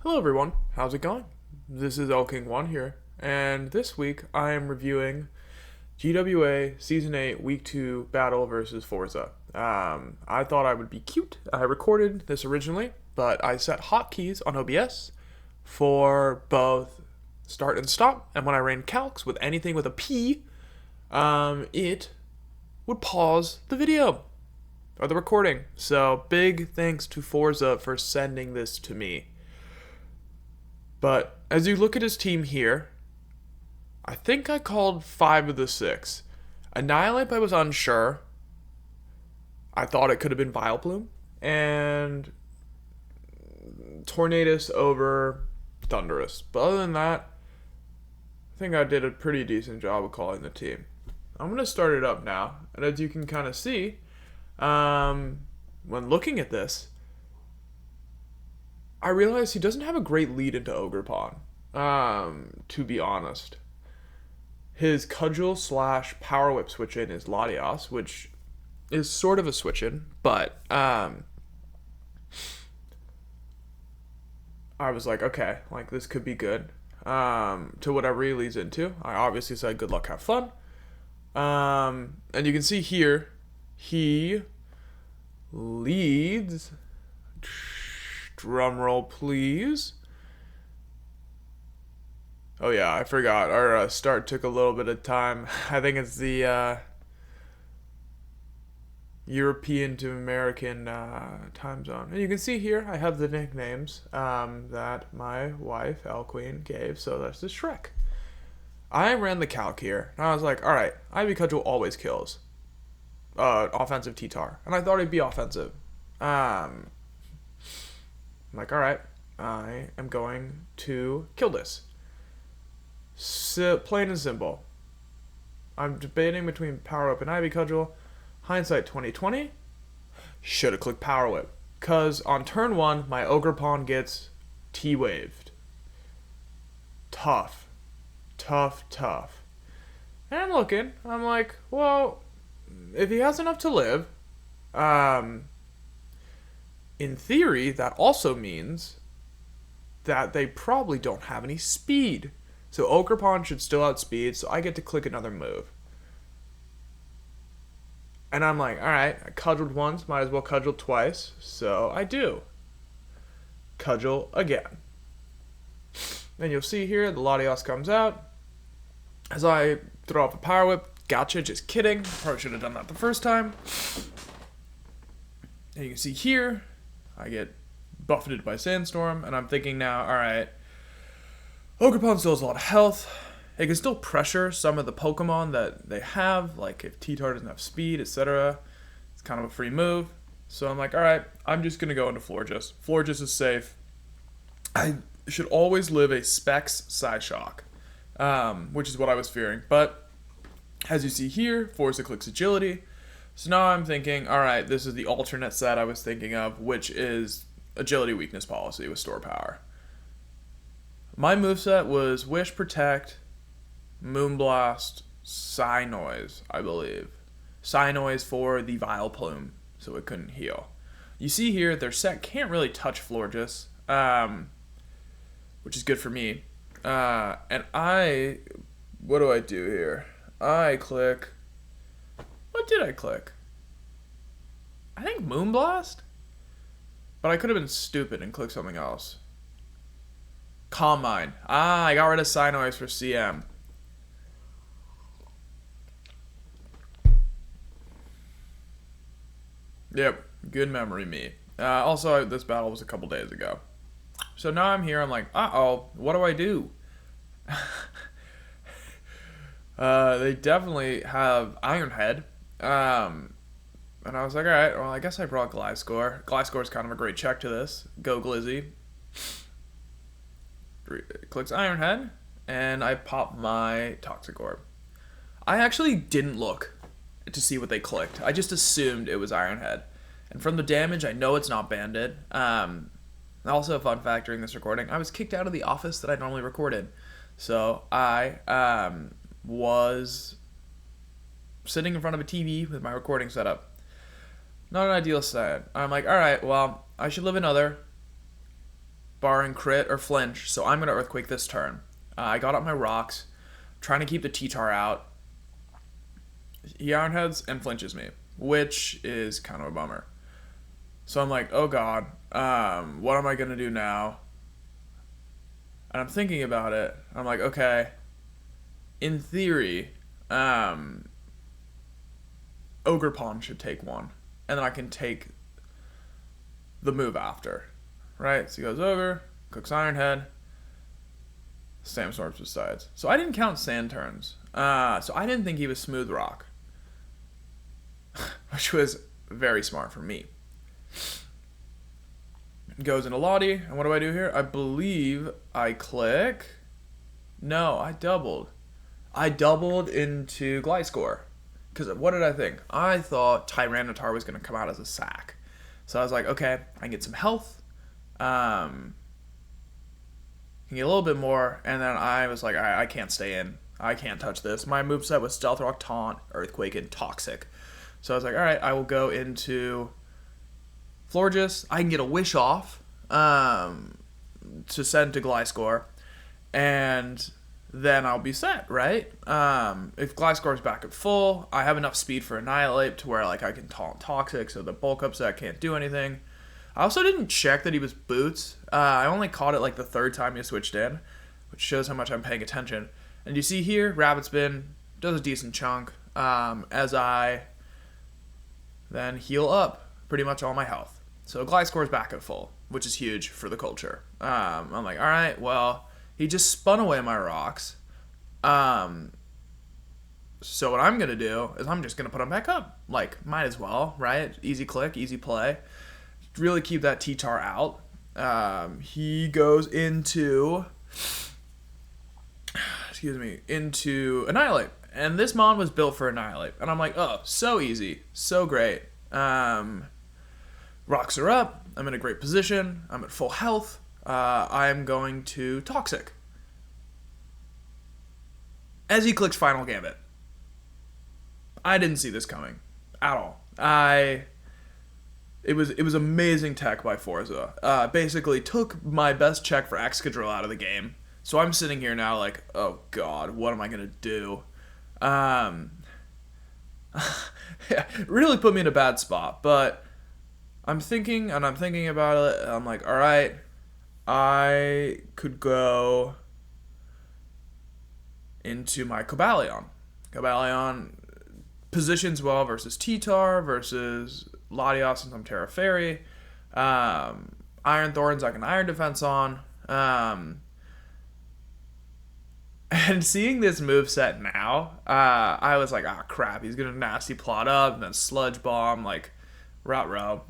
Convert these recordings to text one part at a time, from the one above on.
Hello everyone, how's it going? This is King1 here, and this week I am reviewing GWA Season 8 Week 2 Battle versus Forza. I thought I would be cute. I recorded this originally, but I set hotkeys on OBS for both start and stop, and when I ran calcs with anything with a P, it would pause the video or the recording. So big thanks to Forza for sending this to me. But as you look at his team here, I think I called 5 of the 6. Annihilate, I was unsure. I thought it could have been Vileplume. And Tornadus over Thunderous. But other than that, I think I did a pretty decent job of calling the team. I'm going to start it up now. And as you can kind of see, when looking at this, I realized he doesn't have a great lead into Ogerpon, to be honest. His Cudgel / Power Whip switch-in is Latios, which is sort of a switch-in, but I was like, okay, like this could be good to whatever he leads into. I obviously said good luck, have fun. And you can see here, he leads... Drum roll, please. Oh yeah, I forgot. Our start took a little bit of time. I think it's the European to American time zone. And you can see here, I have the nicknames that my wife, El Queen, gave. So that's the Shrek. I ran the calc here, and I was like, alright, Ivy Cudgel always kills. Offensive T-Tar. And I thought he'd be offensive. I'm like, alright, I am going to kill this. Plain and simple. I'm debating between Power Whip and Ivy Cudgel. Hindsight 2020. Should have clicked Power Whip. Because on turn 1, my Ogerpon gets T-waved. Tough. Tough. And I'm looking. I'm like, well, if he has enough to live, in theory, that also means that they probably don't have any speed. So Ogerpon should still outspeed, so I get to click another move. And I'm like, alright, I cudgeled once, might as well cudgel twice. So I do. Cudgel again. And you'll see here, the Latios comes out. As I throw off a Power Whip, gotcha, just kidding. Probably should have done that the first time. And you can see here, I get buffeted by Sandstorm, and I'm thinking now, alright, Ogerpon still has a lot of health. It can still pressure some of the Pokemon that they have, like if T-Tar doesn't have speed, etc. It's kind of a free move. So I'm like, alright, I'm just going to go into Florges. Florges is safe. I should always live a Specs Psyshock, which is what I was fearing. But, as you see here, Forza clicks Agility. So now I'm thinking, alright, this is the alternate set I was thinking of, which is Agility Weakness Policy with Store Power. My moveset was Wish, Protect, Moonblast, Psynoise, I believe. Psynoise for the Vileplume, so it couldn't heal. You see here, their set can't really touch Florges, which is good for me. And what do I do here? I click... What did I click? I think Moonblast? But I could have been stupid and clicked something else. Calm Mind. I got rid of Psynoise for CM. Yep, good memory, me. Also, this battle was a couple days ago. So now I'm here, I'm like, uh-oh, what do I do? They definitely have Iron Head. And I was like, alright, well, I guess I brought Gliscor. Gliscor is kind of a great check to this. Go Glizzy. Clicks Iron Head, and I pop my Toxic Orb. I actually didn't look to see what they clicked. I just assumed it was Iron Head. And from the damage, I know it's not Bandit. Also, a fun fact during this recording, I was kicked out of the office that I normally recorded. So I was sitting in front of a TV with my recording setup. Not an ideal set. I'm like, alright, well, I should live another. barring crit or flinch, so I'm going to Earthquake this turn. I got up my rocks, trying to keep the T-Tar out. He Iron Heads and flinches me, which is kind of a bummer. So I'm like, oh god, what am I going to do now? And I'm thinking about it. I'm like, okay, in theory, Ogerpon should take one. And then I can take the move after. Right? So he goes Ogre, cooks Iron Head, Sandstorms besides. So I didn't count sand turns. So I didn't think he was Smooth Rock. Which was very smart for me. Goes into Lottie, and what do I do here? I believe I click. No, I doubled. I doubled into Gliscor. Because what did I think? I thought Tyranitar was going to come out as a sack. So I was like, okay, I can get some health. Can get a little bit more. And then I was like, I can't stay in. I can't touch this. My moveset was Stealth Rock, Taunt, Earthquake, and Toxic. So I was like, alright, I will go into Florges. I can get a Wish off to send to Gliscor. And then I'll be set, right? If Gliscor's back at full, I have enough speed for Annihilate to where like I can taunt Toxic, so the bulk upset can't do anything. I also didn't check that he was Boots. I only caught it like the third time he switched in, which shows how much I'm paying attention. And you see here, Rabbit Spin does a decent chunk as I then heal up pretty much all my health. So Gliscor's back at full, which is huge for the culture. I'm like, alright, well, he just spun away my rocks. So what I'm going to do is I'm just going to put him back up. Like, might as well, right? Easy click, easy play. Really keep that T-Tar out. He goes into Annihilate. And this mon was built for Annihilate. And I'm like, oh, so easy. So great. Rocks are up. I'm in a great position. I'm at full health. I'm going to Toxic. As he clicks Final Gambit. I didn't see this coming. At all. It was amazing tech by Forza. Basically took my best check for Excadrill out of the game. So I'm sitting here now like, oh god, what am I going to do? Really put me in a bad spot. But I'm thinking about it. And I'm like, alright, I could go into my Cobalion. Cobalion positions well versus T-Tar, versus Latios since I'm Terra Fairy. Iron Thorns I can Iron Defense on. And seeing this moveset now, I was like, ah, crap, he's going to nasty plot up, and then Sludge Bomb, like, row.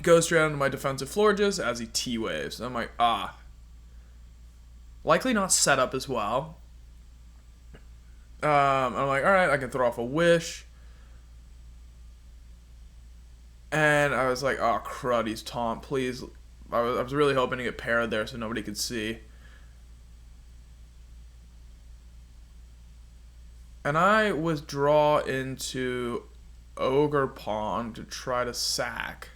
Goes straight into my defensive Florges as he T-Waves. I'm like, likely not set up as well. I'm like, alright, I can throw off a Wish. And I was like, oh, crud, he's Taunt, please. I was really hoping to get parried there so nobody could see. And I withdraw into Ogerpon to try to sack.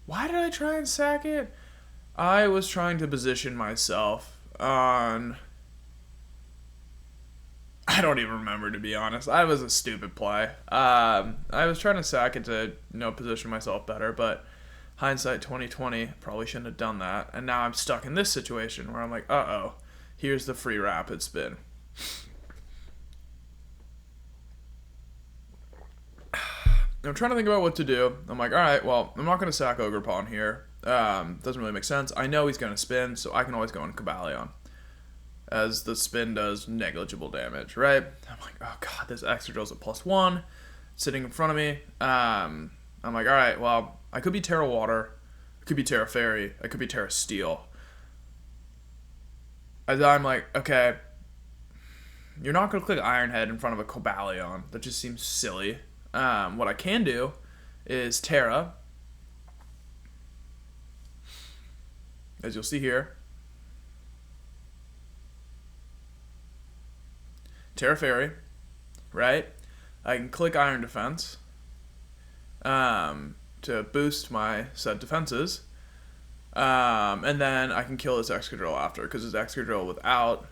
Why did I try and sack it? I was trying to position myself on... I don't even remember, to be honest. I was a stupid play. I was trying to sack it to, position myself better, but hindsight 2020, probably shouldn't have done that. And now I'm stuck in this situation where I'm like, uh-oh, here's the free Rapid Spin. I'm trying to think about what to do. I'm like, alright, well, I'm not going to sack Ogerpon here. Doesn't really make sense. I know he's going to spin, so I can always go in Cobalion, as the spin does negligible damage, right? I'm like, oh god, this Excadrill's a +1, sitting in front of me. I'm like, alright, well, I could be Terra Water, I could be Terra Fairy, I could be Terra Steel. As I'm like, okay, you're not going to click Iron Head in front of a Cobalion. That just seems silly. What I can do is Terra, as you'll see here, Terra Fairy, right? I can click Iron Defense to boost my said defenses. And then I can kill his Excadrill after, because his Excadrill without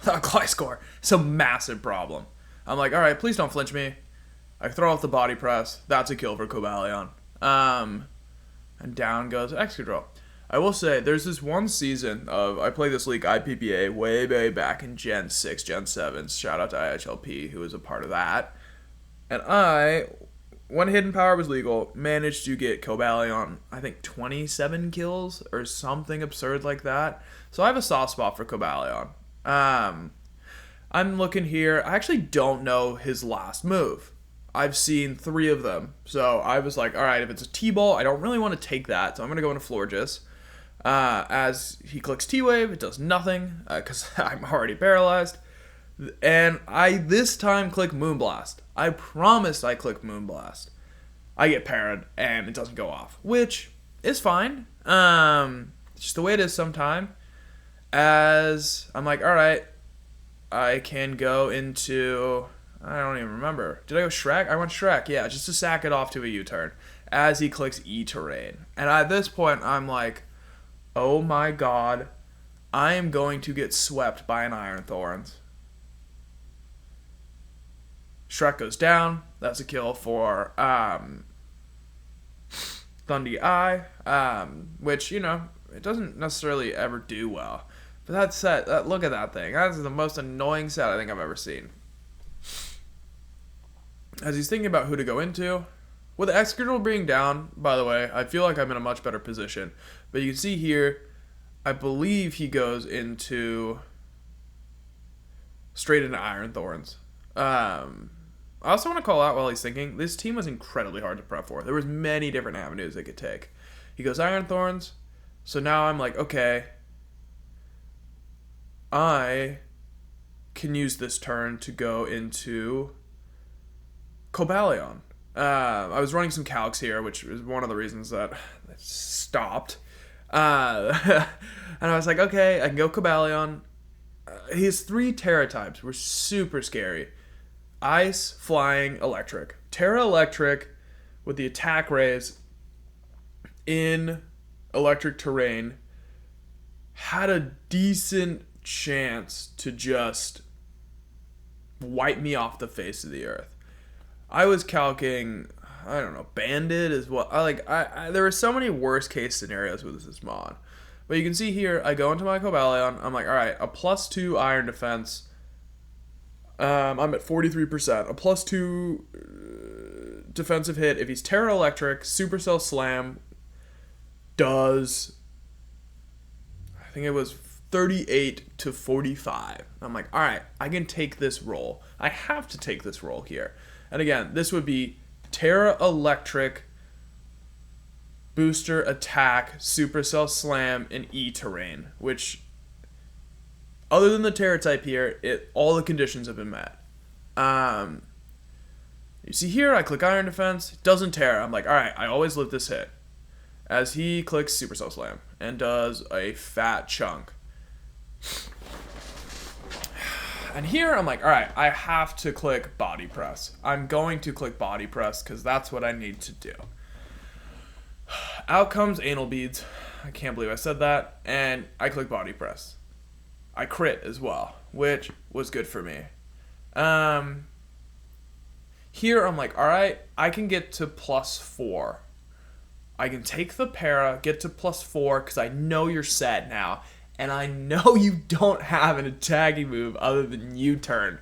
Gliscor is a massive problem. I'm like, alright, please don't flinch me. I throw off the body press. That's a kill for Cobalion. And down goes Excadrill. I will say, there's this one season of, I played this league IPPA way back in Gen 6, Gen 7. Shout out to IHLP, who was a part of that. And I, when Hidden Power was legal, managed to get Cobalion, I think 27 kills or something absurd like that. So I have a soft spot for Cobalion. I'm looking here. I actually don't know his last move. I've seen 3 of them. So I was like, alright, if it's a T-Ball, I don't really want to take that. So I'm going to go into Florges. As he clicks T-Wave, it does nothing, because I'm already paralyzed. And I this time click Moonblast. I promised I click Moonblast. I get parried, and it doesn't go off, which is fine. It's just the way it is sometimes. As I'm like, alright, I can go into, I don't even remember. Did I go Shrek? I went Shrek, yeah, just to sack it off to a U-turn. As he clicks E-Terrain. And at this point, I'm like, oh my god, I am going to get swept by an Iron Thorns. Shrek goes down. That's a kill for Thundy Eye, which, you know, it doesn't necessarily ever do well. But that set, look at that thing. That's the most annoying set I think I've ever seen. As he's thinking about who to go into, with Excadrill being down, by the way, I feel like I'm in a much better position. But you can see here, I believe he goes into straight into Iron Thorns. I also want to call out while he's thinking, this team was incredibly hard to prep for. There was many different avenues they could take. He goes Iron Thorns, so now I'm like, okay, I can use this turn to go into Cobalion. I was running some calcs here, which is one of the reasons that I stopped. And I was like, okay, I can go Cobalion. He has 3 Terra types. We're super scary. Ice, Flying, Electric. Terra Electric with the attack raise in electric terrain had a decent chance to just wipe me off the face of the earth. I was calculating, I don't know, Bandit is what I there were so many worst case scenarios with this mod. But you can see here, I go into my Cobalion, I'm like, alright, a +2 Iron Defense. I'm at 43%. A +2 defensive hit. If he's Terra Electric, Supercell Slam does, I think it was 38 to 45. I'm like, alright, I can take this roll. I have to take this roll here. And again, this would be Terra Electric, Booster Attack, Supercell Slam, and E-Terrain, which, other than the Terra type here, all the conditions have been met. You see here, I click Iron Defense, doesn't Terra. I'm like, alright, I always live this hit. As he clicks Supercell Slam and does a fat chunk. And here, I'm like, alright, I have to click Body Press. I'm going to click Body Press because that's what I need to do. Out comes Anal Beads. I can't believe I said that. And I click Body Press. I crit as well, which was good for me. Here, I'm like, alright, I can get to +4. I can take the para, get to +4, because I know you're set now. And I know you don't have an attacking move other than U-turn.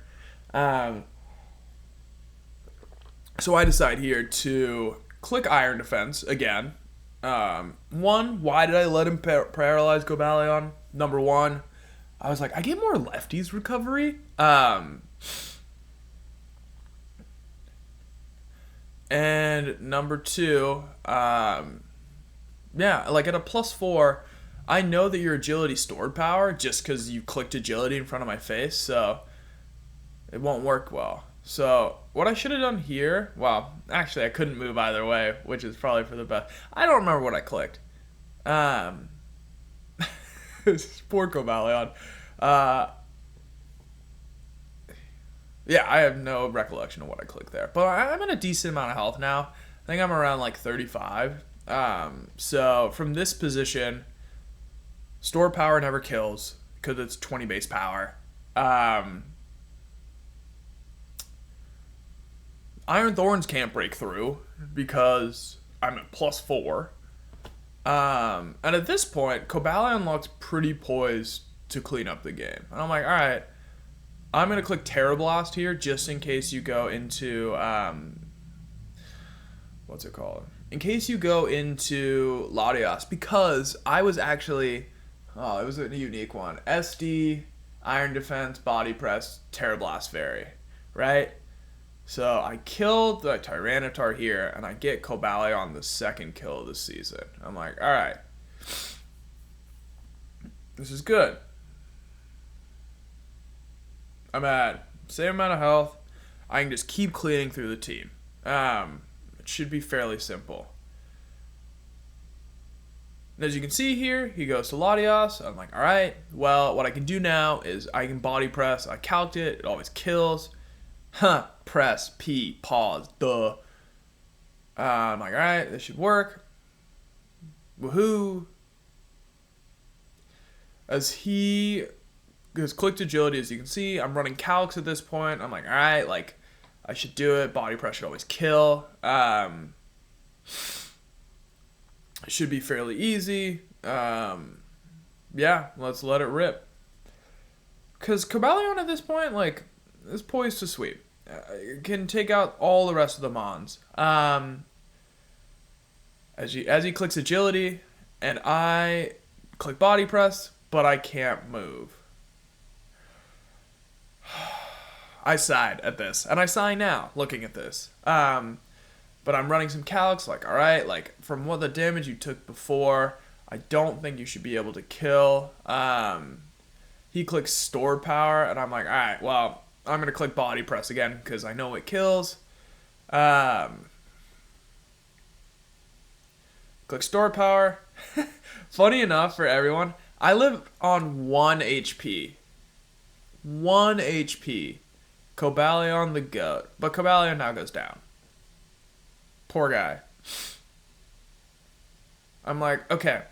So I decide here to click Iron Defense again. One, why did I let him paralyze Cobalion? Number 1, I was like, I get more lefties recovery. And number 2, yeah, like at a +4, I know that your agility stored power just because you clicked agility in front of my face, so it won't work well. So what I should have done here, well, actually I couldn't move either way, which is probably for the best. I don't remember what I clicked. Poor Cobalion. Yeah, I have no recollection of what I clicked there. But I'm in a decent amount of health now. I think I'm around like 35. So from this position, store power never kills because it's 20 base power. Iron Thorns can't break through because I'm at +4. And at this point, Cobalion looks pretty poised to clean up the game. And I'm like, all right, I'm going to click Terra Blast here just in case you go into, what's it called? In case you go into Latios, because I was actually, it was a unique one. SD, Iron Defense, Body Press, Terra Blast Fairy, right? So I killed the Tyranitar here, and I get Cobalion on the second kill of the season. I'm like, all right, this is good. I'm at same amount of health. I can just keep cleaning through the team. It should be fairly simple. And as you can see here, he goes to Latios. I'm like, all right, well, what I can do now is I can body press. I calced it. It always kills. Press, P, pause, duh. I'm like, all right, this should work. Woohoo. As he has clicked agility, as you can see, I'm running calcs at this point. I'm like, all right, like, I should do it. Body press should always kill. It should be fairly easy. Yeah, let's let it rip. Because Cobalion at this point, like, is poised to sweep. Can take out all the rest of the Mons. As he clicks agility, and I click body press, but I can't move. I sighed at this, and I sigh now looking at this. But I'm running some calcs, like, all right, like, from what the damage you took before, I don't think you should be able to kill. He clicks store power, and I'm like, all right, well, I'm going to click body press again because I know it kills. Click store power. Funny enough for everyone, I live on 1 HP. 1 HP. Cobalion the GOAT. But Cobalion now goes down. Poor guy. I'm like, okay.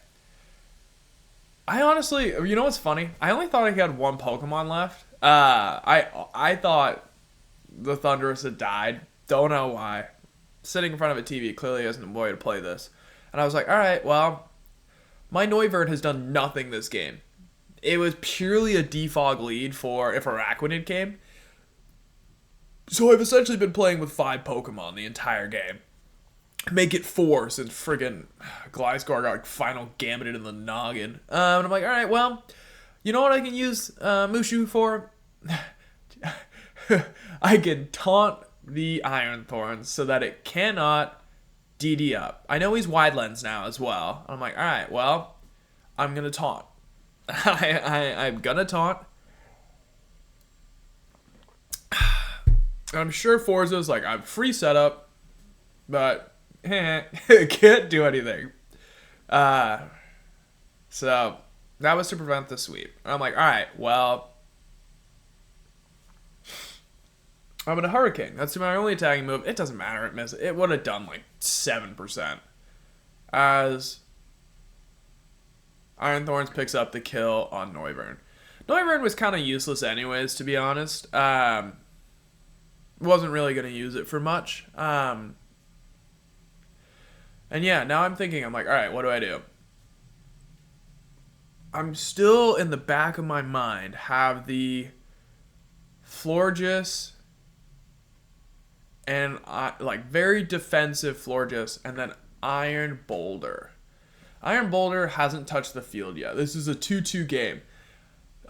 I honestly, you know what's funny? I only thought I had one Pokemon left. I thought the Thundurus had died. Don't know why. Sitting in front of a TV clearly isn't a way to play this. And I was like, all right, well, my Noivern has done nothing this game. It was purely a defog lead for if Araquanid came. So I've essentially been playing with 5 Pokemon the entire game. Make it 4 since friggin' Gliscor got like final gambeted in the noggin. And I'm like, all right, well, you know what I can use Mushu for? I can taunt the Iron Thorns so that it cannot DD up. I know he's wide lens now as well. I'm like, all right, well, I'm gonna taunt. I'm gonna taunt. I'm sure Forza's like, I'm free setup, but can't do anything. So that was to prevent the sweep. And I'm like, all right, well, I'm gonna Hurricane. That's my only attacking move. It doesn't matter. It missed. It would have done like 7%. As Iron Thorns picks up the kill on Noivern. Noivern was kind of useless anyways, to be honest. Wasn't really going to use it for much. And yeah, now I'm thinking, I'm like, all right, what do I do? I'm still in the back of my mind have the Florges and like very defensive Florges and then Iron Boulder. Iron Boulder hasn't touched the field yet. This is a 2-2 game.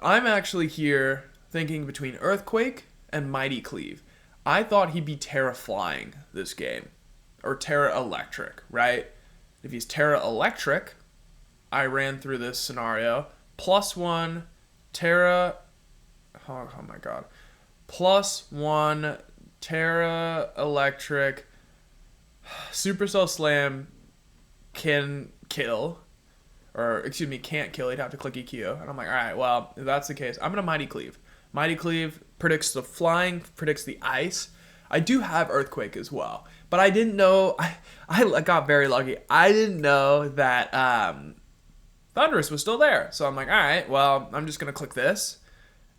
I'm actually here thinking between Earthquake and Mighty Cleave. I thought he'd be Terra Flying this game. Or Terra Electric, right? If he's Terra Electric, I ran through this scenario. +1 Terra... Oh my god. +1 Terra Electric Supercell Slam can kill. Or, excuse me, can't kill. He'd have to click EQ. And I'm like, alright, well, if that's the case, I'm going to Mighty Cleave. Mighty Cleave predicts the flying, predicts the ice. I do have Earthquake as well, but I didn't know. I got very lucky. I didn't know that Thunderous was still there. So I'm like, all right, well, I'm just gonna click this,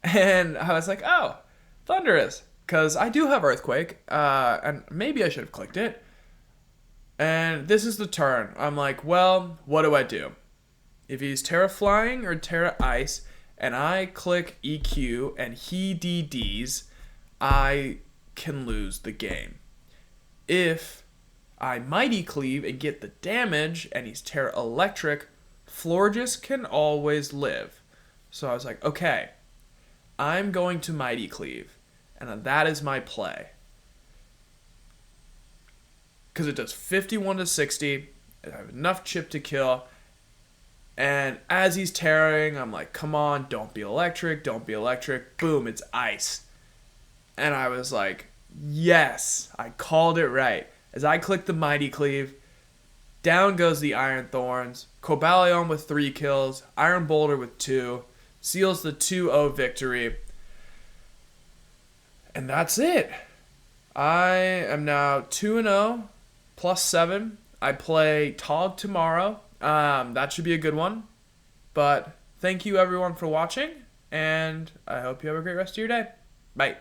and I was like, oh, Thunderous, because I do have Earthquake, and maybe I should have clicked it. And this is the turn. I'm like, well, what do I do? If he's Terra Flying or Terra Ice, and I click EQ and he DDs, I can lose the game. If I Mighty Cleave and get the damage and he's Terra Electric, Florges can always live. So I was like, okay, I'm going to Mighty Cleave, and that is my play. Because it does 51 to 60, I have enough chip to kill, and as he's tearing, I'm like, come on, don't be electric, don't be electric. Boom, it's ice. And I was like, yes, I called it right. As I click the Mighty Cleave, down goes the Iron Thorns. Cobalion with 3 kills, Iron Boulder with 2, seals the 2-0 victory. And that's it. I am now 2-0, plus 7. I play Tog tomorrow. That should be a good one. But thank you everyone for watching, and I hope you have a great rest of your day. Bye.